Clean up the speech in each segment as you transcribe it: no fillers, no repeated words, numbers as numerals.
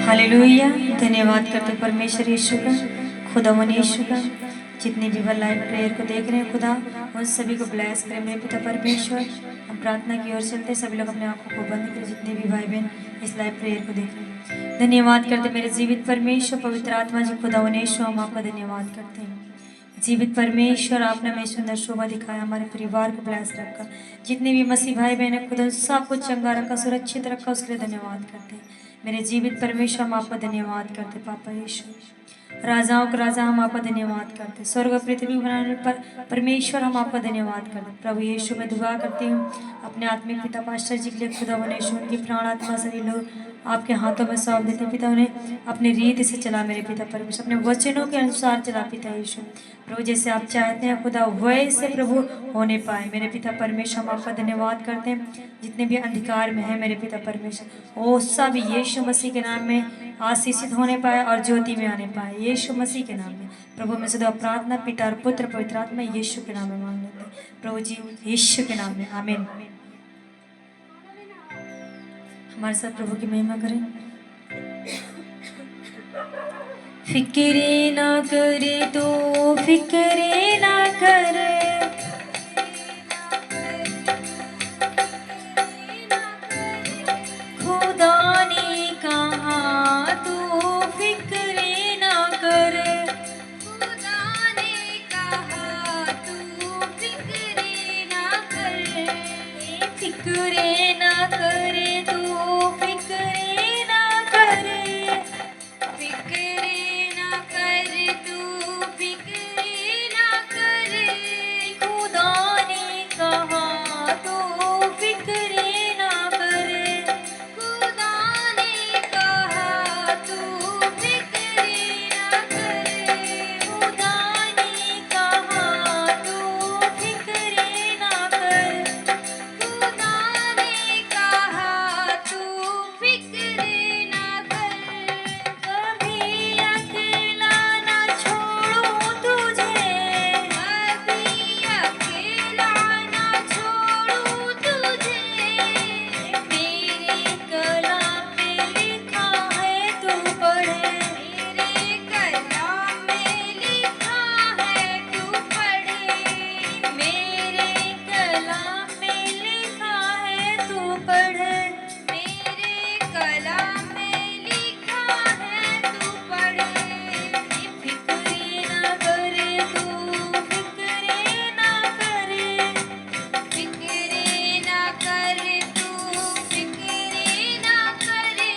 Hallelujah. धन्यवाद करते परमेश्वर यीशु का, खुदा मन यीशु का। जितने भी लाइव प्रेयर को देख रहे हैं खुदा, उन सभी को ब्लेस करें मेरे पिता परमेश्वर। हम प्रार्थना की ओर चलते, सभी लोग अपने आंखों को बंद करें, जितने भी भाई बहन इस लाइव प्रेयर को देख रहे हैं। धन्यवाद करते मेरे जीवित परमेश्वर, पवित्र आत्मा जी, खुदा मन यीशु, हम आपका धन्यवाद करते हैं। जीवित परमेश्वर, आपने हमें सुंदर शोभा दिखाया, हमारे परिवार को ब्लेस रखा, जितने भी मसीह भाई बहन है खुदा सबको चंगा रखा, सुरक्षित रखा, उसके लिए धन्यवाद करते हैं। मेरे जीवित परमेश्वर, हम आपका धन्यवाद करते पापा यीशु। राजाओं का राजा, हम आपका धन्यवाद करते, स्वर्ग पृथ्वी बनाने पर परमेश्वर, हम आपका धन्यवाद करते। प्रभु यीशु, मैं दुआ करती हूँ अपने आत्मिक पिता पास्टर जी के लिए, खुदा यीशु उनकी प्राण आत्मा सभी लोग आपके हाथों में सौंप देते पिता, उन्हें अपनी रीत से चला मेरे पिता परमेश्वर, अपने वचनों के अनुसार चला पिता यीशु। प्रभु जैसे आप चाहते हैं खुदा वैसे प्रभु होने पाए मेरे पिता परमेश्वर, हम आपका धन्यवाद करते हैं। जितने भी अंधकार में है मेरे पिता परमेश्वर, वो सब यीशु मसीह के नाम में आशीषित होने पाए और ज्योति में आने पाए यीशु मसीह के नाम में। प्रभु में सदा प्रार्थना पिता और पुत्र पवित्र आत्मा यीशु के नाम में मांग लेते हैं प्रभु जी, यीशु के नाम में आमीन। हमारे साथ प्रभु की महिमा करें। फिक्रे ना करे तो फिक्रे ना करे, खुदा ने कहा तू फिक्रे ना करे, खुदा ने कहा तू फिक्रे ना करे, फिक्रे ना करे तू फिक्रे ना करे, फिक्रे ना कर तू फिक्रे ना करे, खुदा ने कहा तू फिक्रे ना करे, खुदा ने कहा तू फिक्रे ना करे, खुदा ने कहा तू फिक्रे ना कर, खुदा ने कहा तू फिक्रे ना कर, कभी अकेला ना छोड़ूं तुझे, कभी अकेला ना छोड़ूं तुझे, मेरे कलाम में लिखा है तू पढ़े, मेरे कलाम में लिखा है तू पढ़े, मेरे कलाम में लिखा है तू पढ़े, मेरे कलाम में लिखा है तू पढ़े, फिक्रे ना करे तू फिक्रे ना करे, फिक्रे ना कर तू फिक्रे ना करे,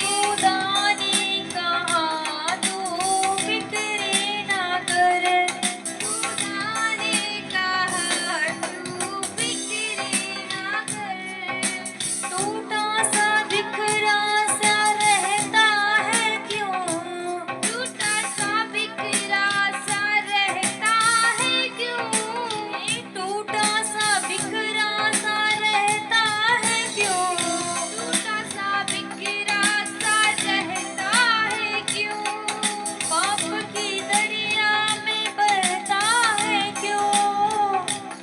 खुदा ने कहा तू फिक्रे ना करे, खुदा ने कहा तू फिक्रे ना कर, टूटा सा बिखरा सा रहता है क्यों, टूटा सा बिखरा सा रहता है क्यों, टूटा सा बिखरा सा रहता है क्यों, टूटा सा बिखरा सा रहता है क्यों, पाप की दरिया में बहता है क्यों,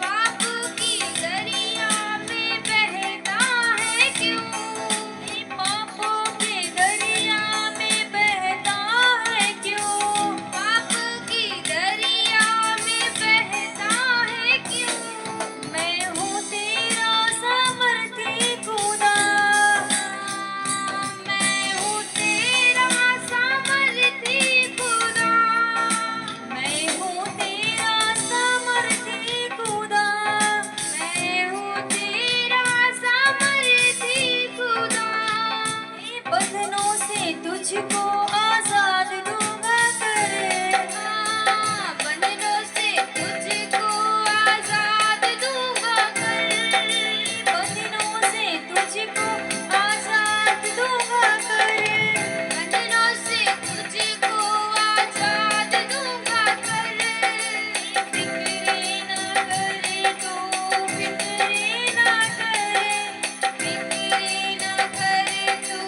पाप की दरिया में बहता है क्यों, पापों के दरिया में बहता है क्यों, पाप की दरिया में बहता है क्यों, मैं हूँ तेरा सामर्थी खुदा, मैं हूँ तेरा सामर्थी खुदा, मैं हूँ तेरा सामर्थी खुदा, मैं हूँ तेरा सामर्थी खुदा, बंधनों से तुझको आजाद दूंगा करे, बंधनों से तुझको आजाद दूंगा कर, बंधनों से तुझको आजाद दूंगा करे, बंधनों से तुझको आजाद दूंगा कर, फिक्रे ना करे तू फिक्रे ना करे, फिक्रे ना कर तू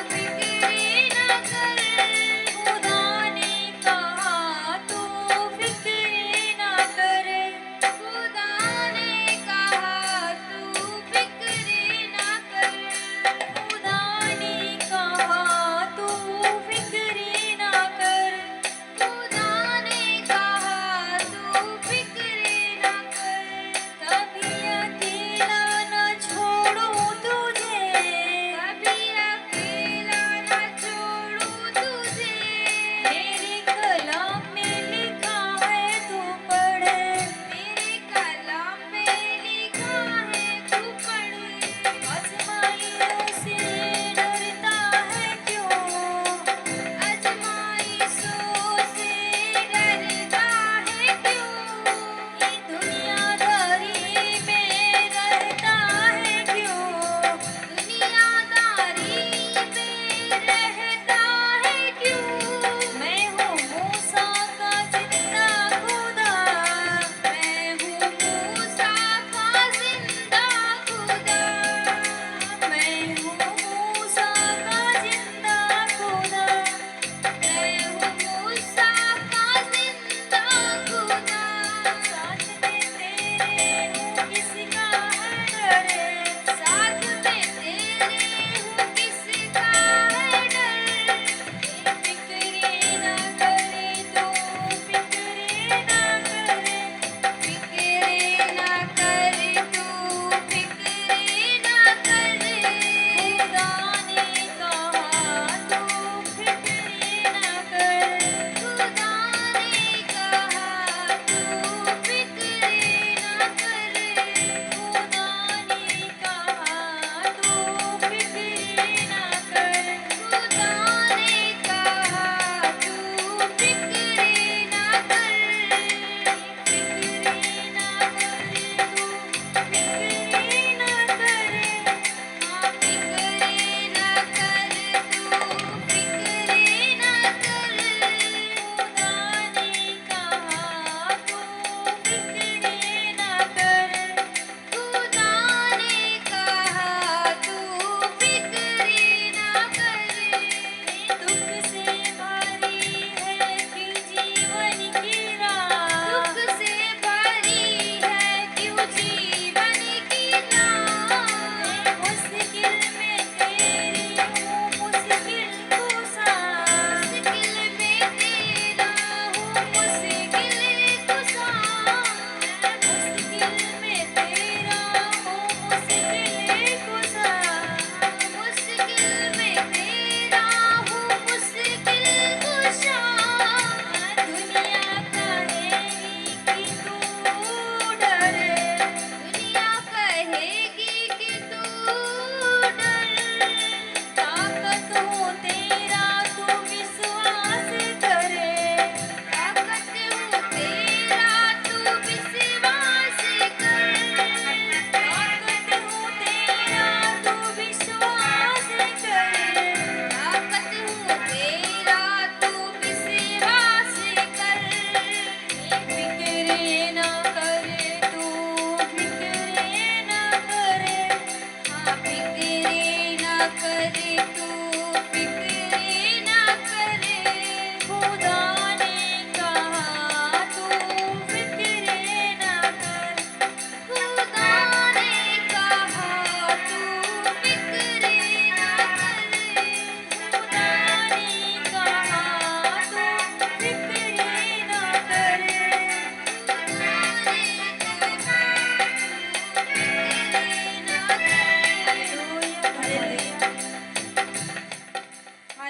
फिक्रे ना कर,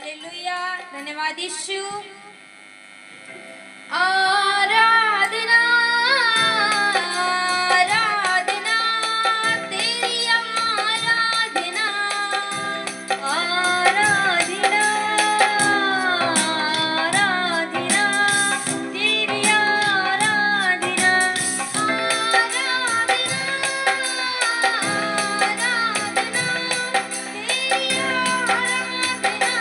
हालेलुया धन्यवाद यीशु आराधना आराधना तेरी आराधना आराधना आराधना तेरी आराधना आराधना आराधना तेरी आराधना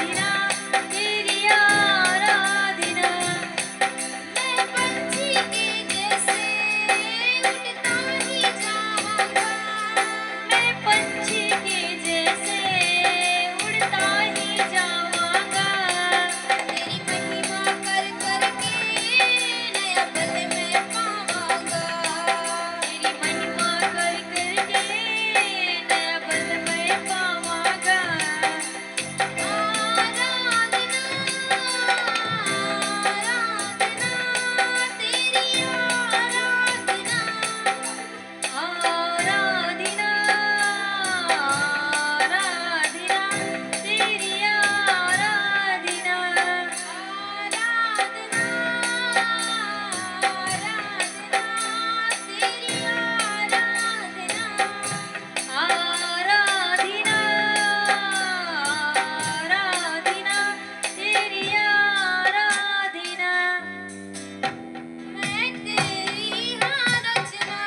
आराधना तेरी आराधना मैं पंछी के जैसे उड़ता ही जाऊंगा मैं पंछी के जैसे उड़ता ही जाऊंगा तेरी महिमा कर करके नया पल मैं पाऊंगा तेरी महिमा कर करके नया पल मैं पाऊंगा आराधना आराधना तेरी आराधना आराधना आराधना तेरी आराधना आराधना आराधना तेरी आराधना आराधना आराधना तेरी आराधना मैं तेरी हाँ रचना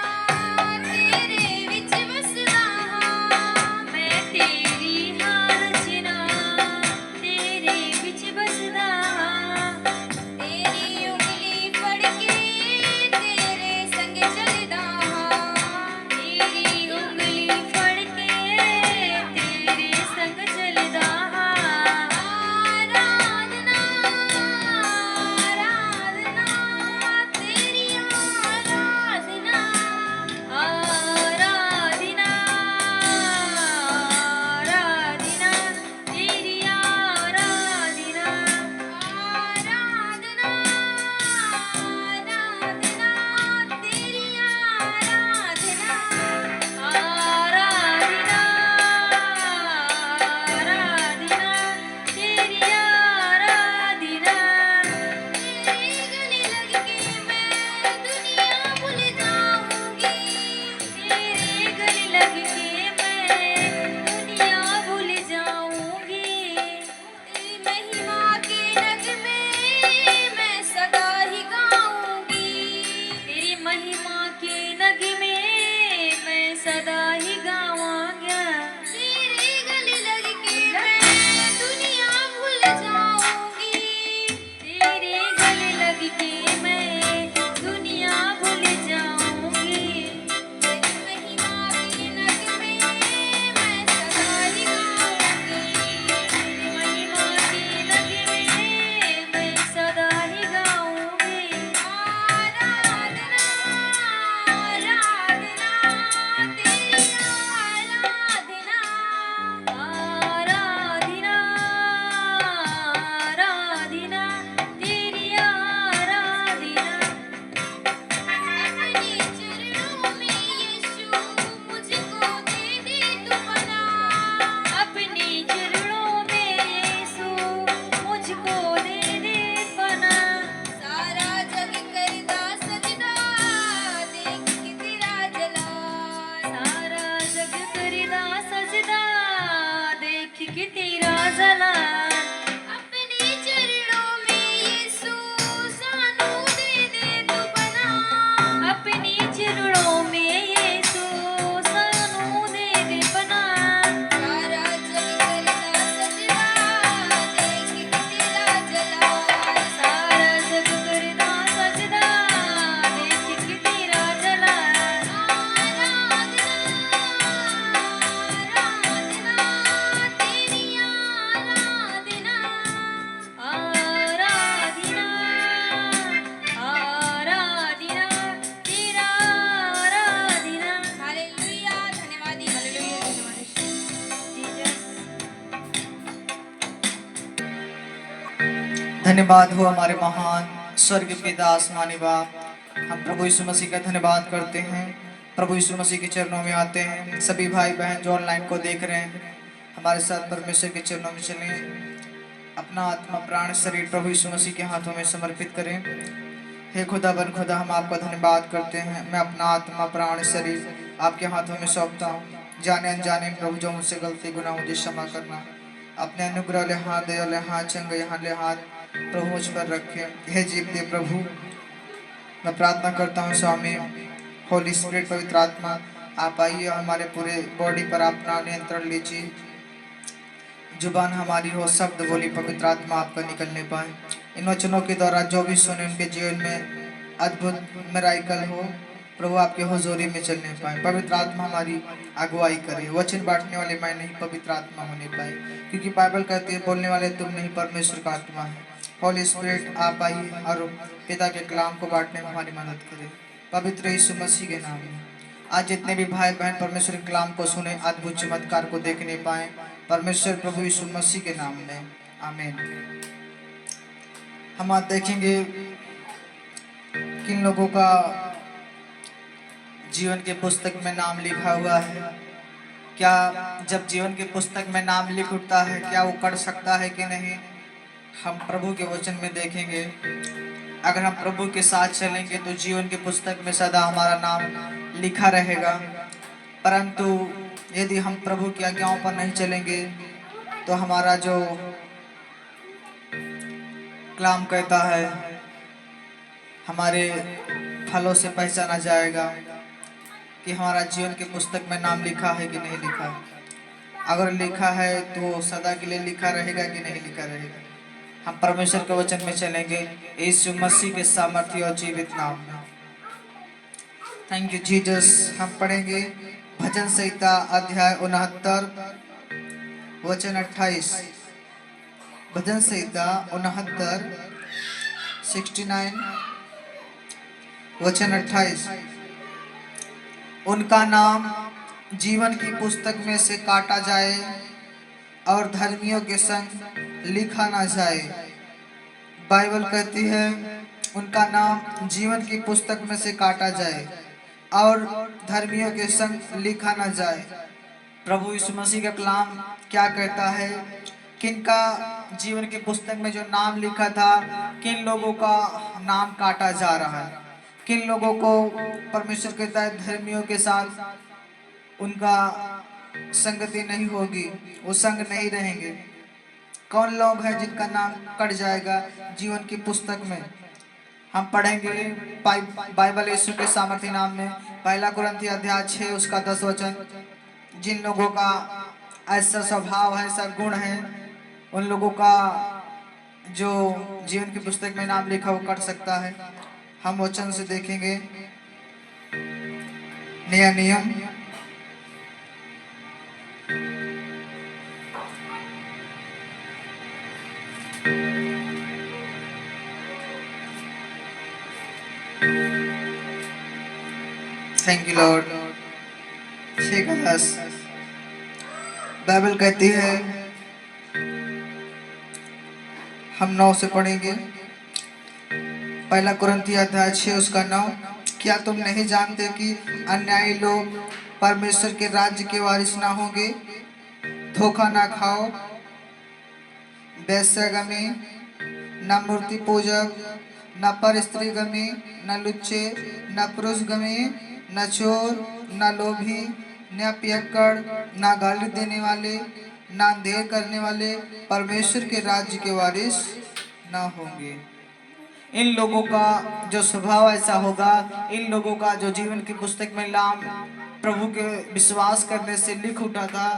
तेरे विच वसदा मैं तेरी हाँ रचना तेरे विच बसदा तेरी उंगली फड़ के तेरे संग चलदा तेरी उंगली फड़ के तेरे संग चलदा आराधना आराधना तेरी आराधना आराधना आराधना तेरी आराधना आराधना आराधना तेरी आराधना आराधना आराधना तेरी आराधना तेरे गले लग के मैं दुनिया भूल जाऊंगी तेरे गले लग के मैं दुनिया भूल जाऊंगी तेरी महिमा के नगमे मैं सदा ही गाऊंगी तेरी महिमा के नगमे मैं सदा ही गाऊंगा तेरे गले लग के मैं दुनिया भूल जाऊंगी तेरे गले लग के मैं दुनिया भूल जाऊंगी तेरी महिमा के नगमे मैं सदा ही गाऊंगी तेरी महिमा के नगमे मैं सदा ही गाऊंगी आराधना आराधना तेरी आराधना आराधना आराधना तेरी आराधना अपने चरणों में यीशु मुझको दे दे तू बना अपने चरणों में यीशु मुझको दे दे बना सारा जग करदा सजदा देख के तेरा जलाल सारा जग करदा सजदा देख के तेरा जलाल अपने चरणों में यीशु सानू दे दे तू बना अपने चरणों में यीशु सानू दे दे बना सारा जग करदा सजदा देख के तेरा जलाल सारा जग करदा सजदा देख के तेरा जलाल आराधना आराधना तेरी आराधना आराधना आराधना तेरा आराधना हालेलुया धन्यवाद हालेलुया धन्यवाद हो हमारे महान स्वर्ग पिता आसमानी बाप। हम प्रभु यीशु मसीह का धन्यवाद करते हैं प्रभु यीशु मसीह के चरणों में आते हैं। सभी भाई बहन जो ऑनलाइन को देख रहे हैं, हमारे साथ परमेश्वर के चरणों में चलें। अपना आत्मा प्राण शरीर प्रभु यीशु मसीह के हाथों में समर्पित करें। हे खुदावन खुदा, हम आपका धन्यवाद करते हैं। मैं अपना आत्मा प्राण शरीर आपके हाथों में सौंपता हूँ। जाने अनजाने प्रभु जो मुझसे गलती गुनाह मुझे क्षमा करना। अपने अनुग्रह ले हाथ, दया ले हाथ, चंग यहाँ ले हाथ प्रभु मुझ पर रखे। हे जीव दे प्रभु, मैं प्रार्थना करता हूँ स्वामी, होली स्पिरिट पवित्र आत्मा आप आइए, हमारे पूरे बॉडी पर अपना नियंत्रण लीजिए। जुबान हमारी हो, शब्द बोली पवित्र आत्मा आपका निकलने पाए। इन वचनों के द्वारा जो भी सुने उनके जीवन में अद्भुत मिराकल हो, प्रभु आपके हुजूरी में चलने पाए। पवित्र आत्मा हमारी अगुवाई करे। वचन बांटने वाले मैं नहीं, पवित्र आत्मा होने पाए, क्योंकि बाइबल कहती है बोलने वाले तुम नहीं, परमेश्वर का आत्मा है। होली स्पिरिट आप आइए और पिता के कलाम को बांटने में हमारी मदद करें, पवित्र यीशु मसीह के नाम में। आज जितने भी भाई बहन परमेश्वर के कलाम को सुने, अद्भुत चमत्कार को देखने पाए, परमेश्वर प्रभु यीशु मसीह के नाम में, आमीन। हम आज देखेंगे किन लोगों का जीवन के पुस्तक में नाम लिखा हुआ है। क्या जब जीवन के पुस्तक में नाम लिख उठता है, क्या वो कर सकता है कि नहीं, हम प्रभु के वचन में देखेंगे। अगर हम प्रभु के साथ चलेंगे तो जीवन के पुस्तक में सदा हमारा नाम लिखा रहेगा। परंतु यदि हम प्रभु की आज्ञाओं पर नहीं चलेंगे तो हमारा जो कलाम कहता है, हमारे फलों से पहचाना जाएगा कि हमारा जीवन के पुस्तक में नाम लिखा है कि नहीं लिखा है। अगर लिखा है तो सदा के लिए लिखा रहेगा कि नहीं लिखा रहेगा। हम परमेश्वर के वचन में चलेंगे यीशु मसीह के सामर्थ्य और जीवित नाम में। Thank you Jesus. हम पढ़ेंगे भजन संहिता अध्याय 69 वचन 28। भजन संहिता 69 वचन 28। उनका नाम जीवन की पुस्तक में से काटा जाए और धर्मियों के संग लिखा ना जाए। बाइबल कहती है उनका नाम जीवन की पुस्तक में से काटा जाए और धर्मियों के संग लिखा ना जाए। प्रभु यीशु मसीह का कलाम क्या कहता है, किनका जीवन की पुस्तक में जो नाम लिखा था, किन लोगों का नाम काटा जा रहा है, किन लोगों को परमेश्वर कहता है धर्मियों के साथ उनका संगति नहीं होगी, वो संग नहीं रहेंगे। कौन लोग हैं जिनका नाम कट जाएगा जीवन की पुस्तक में। हम पढ़ेंगे बाइबल यीशु के सामर्थ्य नाम में, पहला कुरिन्थियों अध्याय 6 उसका 10 वचन। जिन लोगों का ऐसा स्वभाव है, ऐसा गुण है, उन लोगों का जो जीवन की पुस्तक में नाम लिखा वो कट सकता है। हम वचन से देखेंगे नया नियम थैंक यू लॉर्ड 6:10। बाइबल कहती है, हम 9 से पढ़ेंगे। पहला कुरिन्थियों अध्याय 6 उसका 9। क्या तुम नहीं जानते कि अन्यायी लोग परमेश्वर के राज्य के वारिस ना होंगे। धोखा ना खाओ, वेश्यागमी, न मूर्ति पूजक, न पर स्त्रीगमी, न लुच्चे, न पुरुषगमी, न चोर, न लोभी, न पियक्कड़, न गाली देने वाले, न अंधेर करने वाले परमेश्वर के राज्य के वारिस ना होंगे। इन लोगों का जो स्वभाव ऐसा होगा, इन लोगों का जो जीवन की पुस्तक में नाम प्रभु के विश्वास करने से लिख उठा था,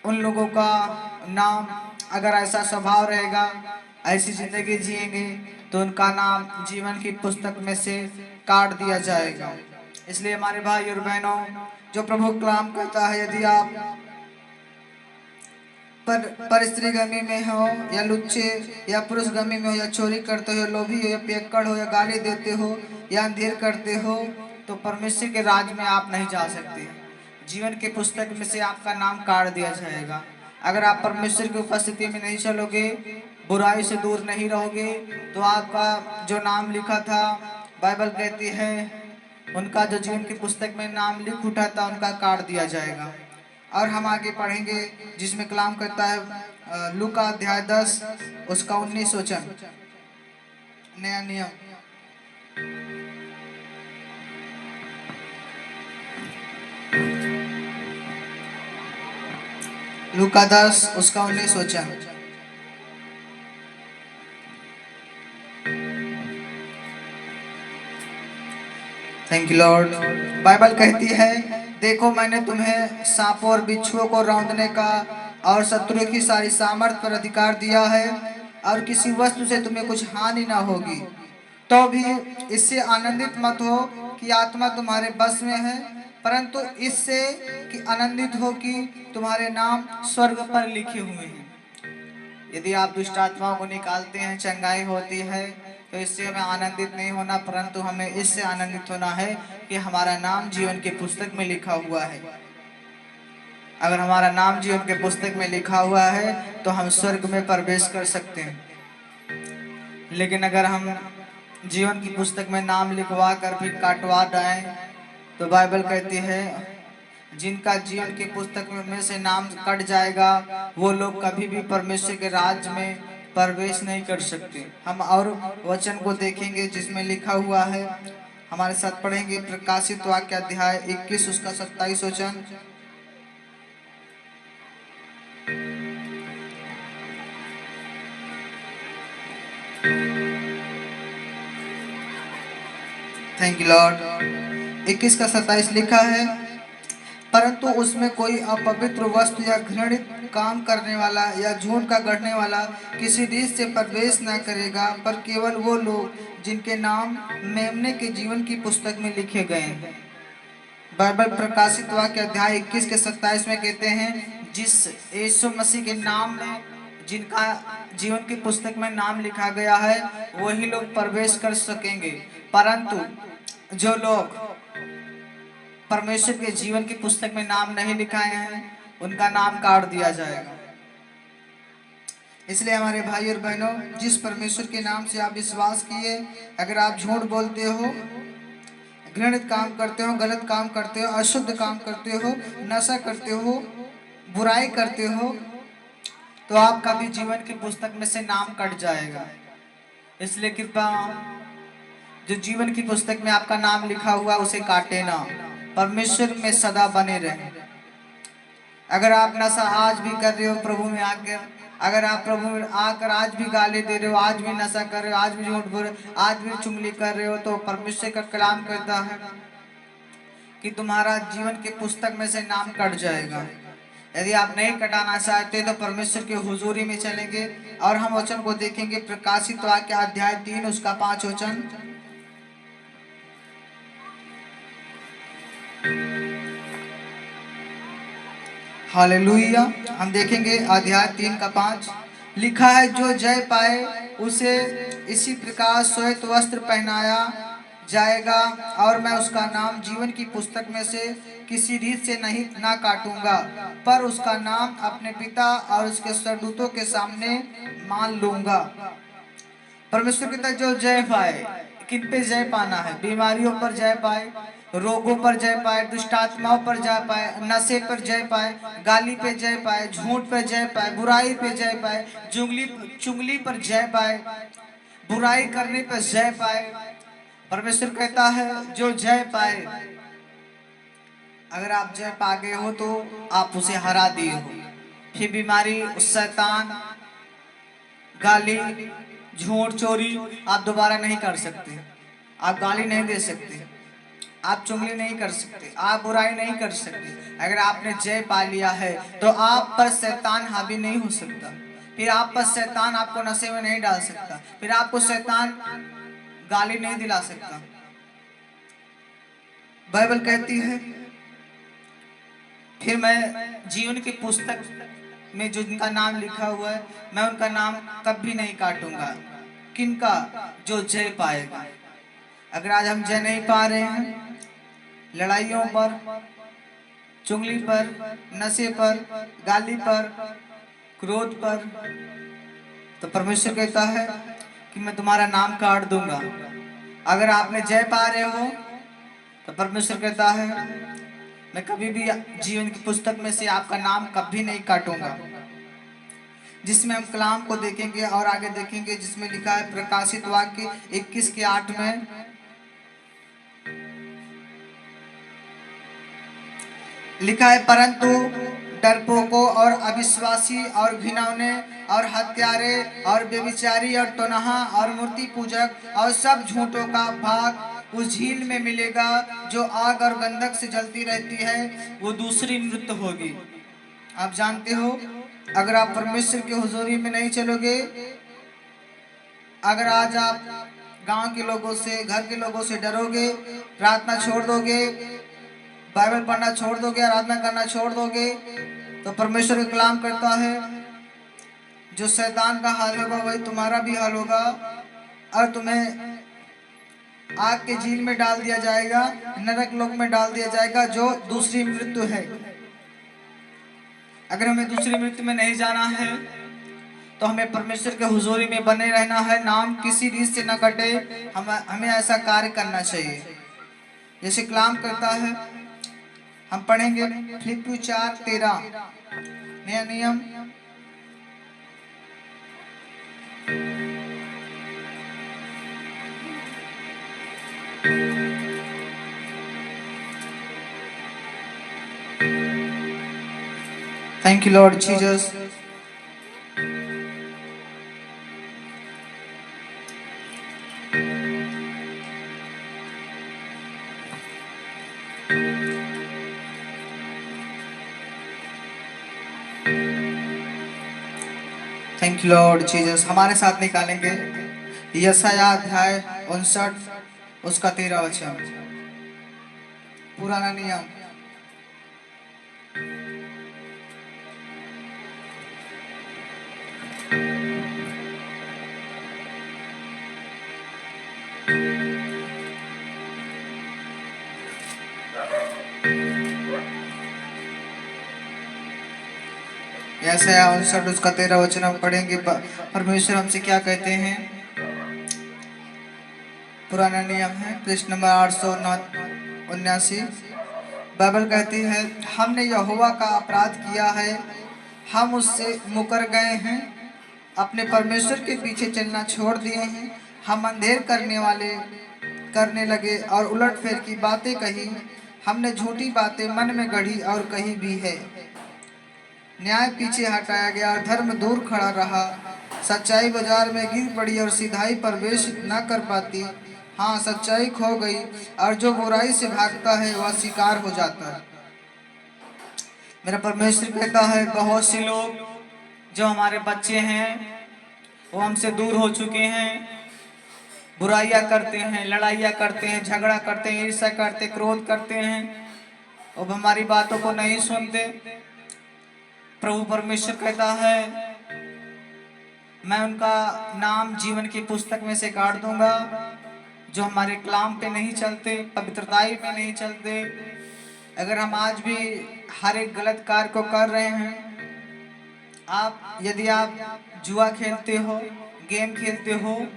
उन लोगों का नाम अगर ऐसा स्वभाव रहेगा, ऐसी जिंदगी जिएंगे, तो उनका नाम जीवन की पुस्तक में से काट दिया जाएगा। इसलिए हमारे भाई और बहनों, जो प्रभु कलाम कहता है, यदि आप पर स्त्रीगमी में हो, या लुच्चे, या पुरुषगमी में हो, या चोरी करते हो, लोभी हो, या पियक्कड़ हो, या गाली देते हो, या अंधेर करते हो, तो परमेश्वर के राज में आप नहीं जा सकते। जीवन के पुस्तक में से आपका नाम काट दिया जाएगा। अगर आप परमेश्वर की उपस्थिति में नहीं चलोगे, बुराई से दूर नहीं रहोगे, तो आपका जो नाम लिखा था, बाइबल कहती है उनका जो जीवन की पुस्तक में नाम लिख उठा था उनका काट दिया जाएगा। और हम आगे पढ़ेंगे जिसमें कलाम करता है लूका अध्याय 10 उसका 19 वचन। नया नियम लूका 10 उसका 19 वचन। Thank you Lord. बाइबल कहती है, देखो मैंने तुम्हें सांपों और बिच्छुओं को रौंदने का और शत्रु की सारी सामर्थ पर अधिकार दिया है, और किसी वस्तु से तुम्हें कुछ हानि ना होगी। तो भी इससे आनंदित मत हो कि आत्मा तुम्हारे बस में है, परंतु इससे कि आनंदित हो कि तुम्हारे नाम स्वर्ग पर लिखे हुए हैं। यदि आप दुष्ट आत्माओं को निकालते हैं, चंगाई होती है, तो इससे हमें आनंदित नहीं होना, परंतु हमें इससे आनंदित होना है कि हमारा नाम जीवन की पुस्तक में लिखा हुआ है। अगर हमारा नाम जीवन के पुस्तक में लिखा हुआ है तो हम स्वर्ग में प्रवेश कर सकते हैं। लेकिन अगर हम जीवन की पुस्तक में नाम लिखवा कर फिर काटवा दें, तो बाइबल कहती है जिनका जीवन की पुस्तक में से नाम कट जाएगा वो लोग कभी भी परमेश्वर के राज्य में प्रवेश नहीं कर सकते। हम और वचन को देखेंगे जिसमें लिखा हुआ है, हमारे साथ पढ़ेंगे प्रकाशित वाक्य अध्याय 21 उसका 27 वचन। Thank you Lord. 21 का 27 लिखा है, परंतु उसमें कोई अपवित्र वस्तु या घृणित काम करने वाला या झूठ का गढ़ने वाला किसी रीत से प्रवेश न करेगा, पर केवल वो लोग जिनके नाम मेमने के जीवन की पुस्तक में लिखे गए हैं। बाइबल प्रकाशित वाक्य अध्याय 21 के 27 में कहते हैं, जिस यीशु मसीह के नाम में जिनका जीवन की पुस्तक में नाम लिखा गया है वही लोग प्रवेश कर सकेंगे, परंतु जो लोग परमेश्वर के जीवन की पुस्तक में नाम नहीं लिखाए हैं उनका नाम काट दिया जाएगा। इसलिए हमारे भाई और बहनों, जिस परमेश्वर के नाम से आप विश्वास किए, अगर आप झूठ बोलते हो, घृणित काम करते हो, गलत काम करते हो, अशुद्ध काम करते हो, नशा करते हो, बुराई करते हो, तो आपका भी जीवन की पुस्तक में से नाम कट जाएगा। इसलिए कृपया जो जीवन की पुस्तक में आपका नाम लिखा हुआ उसे काटे ना, परमेश्वर में सदा बने रहे। अगर आप नशा आज भी कर रहे हो प्रभु में आकर, अगर आप प्रभु में आकर आज भी गाली दे रहे हो, आज भी नशा कर रहे हो, आज भी झूठ बोल रहे हो, आज भी चुगली कर रहे हो, तो परमेश्वर का कलाम कहता है कि तुम्हारा जीवन की पुस्तक में से नाम कट जाएगा। यदि आप नहीं कटाना चाहते तो परमेश्वर की हुजूरी में चलेंगे और हम वचन को देखेंगे प्रकाशित वाक्य अध्याय 3 उसका 5 वचन। हालेलुया। हम देखेंगे अध्याय 3 का 5 लिखा है, जो जय पाए उसे इसी प्रकार श्वेत वस्त्र पहनाया जाएगा, और मैं उसका नाम जीवन की पुस्तक में से किसी रीत से नहीं ना काटूंगा, पर उसका नाम अपने पिता और उसके स्वर्गदूतों के सामने मान लूंगा। परमेश्वर कहता है जो जय पाए, किन पे जय पाना है? बीमारियों पर जय पाए, रोगों पर जय पाए, दुष्ट आत्माओं पर जय पाए, नशे पर जय पाए, गाली पे जय पाए, झूठ पे जय पाए, बुराई पे जय पाए, चुगली पर जय पाए, बुराई करने पर जय पाए। परमेश्वर कहता है जो जय पाए, अगर आप जय पा गए हो तो आप उसे हरा दिए हो। फिर बीमारी, शैतान, गाली, झूठ, चोरी आप दोबारा नहीं कर सकते। आप गाली नहीं दे सकते, आप चुगली नहीं कर सकते, आप बुराई नहीं कर सकते। अगर आपने जय पा लिया है तो आप पर शैतान हावी नहीं हो सकता। फिर आप पर शैतान आपको नशे में नहीं डाल सकता, फिर आपको शैतान गाली नहीं दिला सकता। बाइबल कहती है फिर मैं जीवन की पुस्तक में जो जिनका नाम लिखा हुआ है मैं उनका नाम कभी नहीं काटूंगा। किनका? जो जय पाएगा। अगर आज हम जय नहीं पा रहे हैं लड़ाइयों पर, चुगली पर, नशे पर, गाली पर, क्रोध पर, तो परमेश्वर कहता है कि मैं तुम्हारा नाम काट दूंगा। अगर आपने जय पा रहे हो तो परमेश्वर कहता है मैं कभी भी जीवन की पुस्तक में से आपका नाम कभी नहीं काटूंगा। जिसमें हम कलाम को देखेंगे और आगे देखेंगे, जिसमें लिखा है प्रकाशित वाक्य 21:8 में, लिखा है परंतु डरपोकों और अविश्वासी और घिनौने और हत्यारे और व्यभिचारी और टोनहा और मूर्ति पूजक और सब झूठों का भाग उस झील में मिलेगा जो आग और गंधक से जलती रहती है, वो दूसरी मृत्यु होगी। आप जानते हो, अगर आप परमेश्वर की हुजूरी में नहीं चलोगे, अगर आज आप गांव के लोगों से, घर के लोगों से डरोगे, प्रार्थना छोड़ दोगे, बाइबल पढ़ना छोड़ दोगे, आराधना करना छोड़ दोगे, तो परमेश्वर का कलाम करता है जो शैतान का हाल होगा वही तुम्हारा भी हाल होगा और तुम्हें आग के झील में डाल दिया जाएगा, नरक लोक में डाल दिया जाएगा, जो दूसरी मृत्यु है। अगर हमें दूसरी मृत्यु में नहीं जाना है तो हमें परमेश्वर के हुजूरी में बने रहना है, नाम किसी रीत से न कटे। हमें ऐसा कार्य करना चाहिए जैसे कलाम करता है। हम पढ़ेंगे फिलिप्पी 4:13 नया नियम। Thank you, Lord Jesus. Thank you Lord Jesus. हमारे साथ निकालेंगे यशायाह अध्याय 59 उसका 13 वचन, पुराना नियम। यशायाह 59 उसका 13 वचन हम पढ़ेंगे। परमेश्वर हमसे क्या कहते हैं। पुराना नियम है, पृष्ठ नंबर 879। बाइबल कहती है, हमने यहोवा का अपराध किया है, हम उससे मुकर गए हैं, अपने परमेश्वर के पीछे चलना छोड़ दिए हैं। हम अंधेर करने लगे और उलटफेर की बातें कही। हमने झूठी बातें मन में गढ़ी और कही भी है। न्याय पीछे हटाया गया और धर्म दूर खड़ा रहा। सच्चाई बाजार में गिर पड़ी और सिधाई प्रवेश न कर पाती। हाँ, सच्चाई खो गई और जो बुराई से भागता है वह शिकार हो जाता है। मेरा परमेश्वर कहता है, बहुत से लोग जो हमारे बच्चे हैं वो हमसे दूर हो चुके हैं, बुराइयां करते हैं, लड़ाइयाँ करते हैं, झगड़ा करते हैं, ईर्ष्या करते, क्रोध करते हैं, अब हमारी बातों को नहीं सुनते। प्रभु परमेश्वर कहता है, मैं उनका नाम जीवन की पुस्तक में से काट दूंगा। जो हमारे कलाम पे नहीं चलते, पवित्रताई पे नहीं चलते। अगर हम आज भी हर एक गलत कार्य को कर रहे हैं, यदि आप जुआ खेलते हो, गेम खेलते हो,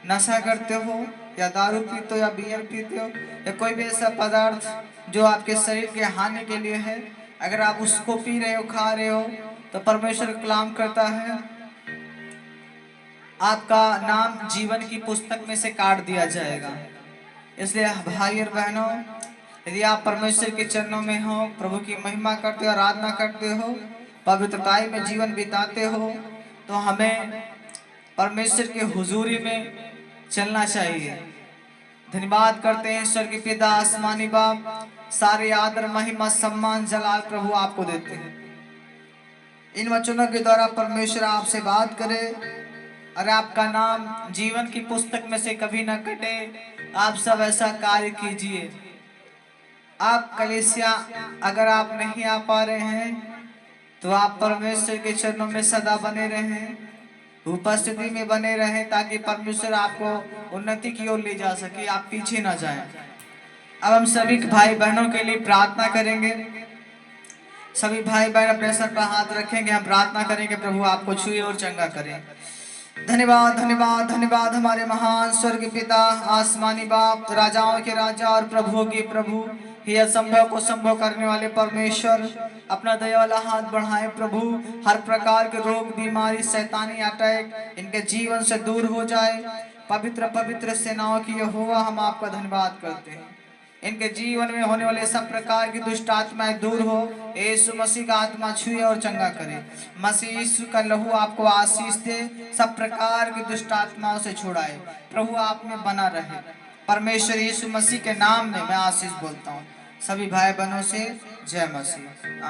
नशा करते हो, या दारू पीते हो, या बियर पीते हो, या कोई भी ऐसा पदार्थ जो आपके शरीर के हानि के लिए है, अगर आप उसको पी रहे हो, खा रहे हो, तो परमेश्वर कलाम करता है आपका नाम जीवन की पुस्तक में से काट दिया जाएगा। इसलिए भाई और बहनों, यदि आप परमेश्वर के चरणों में हो, प्रभु की महिमा करते हो, आराधना करते हो, पवित्रताई में जीवन बिताते हो, तो हमें परमेश्वर के हुजूरी में चलना चाहिए। धन्यवाद करते हैं ईश्वर के पिता आसमानी बाप, सारे आदर महिमा सम्मान जलाल प्रभु आपको देते हैं। इन वचनों के द्वारा परमेश्वर आपसे बात करे और आपका नाम जीवन की पुस्तक में से कभी न कटे। आप सब ऐसा कार्य कीजिए। आप कलीसिया अगर आप नहीं आ पा रहे हैं तो आप परमेश्वर के चरणों में सदा बने रहें, उपस्थिति में बने रहें, ताकि परमेश्वर आपको उन्नति की ओर ले जा सके, आप पीछे ना जाएं। अब हम सभी भाई बहनों के लिए प्रार्थना करेंगे। सभी भाई बहन अपने सर पर हाथ रखेंगे, हम प्रार्थना करेंगे प्रभु आपको छुए और चंगा करें। धन्यवाद धन्यवाद धन्यवाद हमारे महान स्वर्ग पिता, आसमानी बाप, राजाओं के राजा और प्रभुओं के प्रभु, हे असंभव को संभव करने वाले परमेश्वर, अपना दया वाला हाथ बढ़ाएं प्रभु। हर प्रकार के रोग, बीमारी, शैतानी अटैक इनके जीवन से दूर हो जाए। पवित्र पवित्र सेनाओं की यहोवा, हम आपका धन्यवाद करते हैं। इनके जीवन में होने वाले सब प्रकार की दुष्ट आत्माएं दूर हो। यीशु मसीह का आत्मा छुए और चंगा करे। मसीह यीशु का लहू आपको आशीष दे, सब प्रकार की दुष्ट आत्माओं से छुड़ाए। प्रभु आप में बना रहे। परमेश्वर यीशु मसीह के नाम में मैं आशीष बोलता हूँ। सभी भाई बहनों से जय मसीह।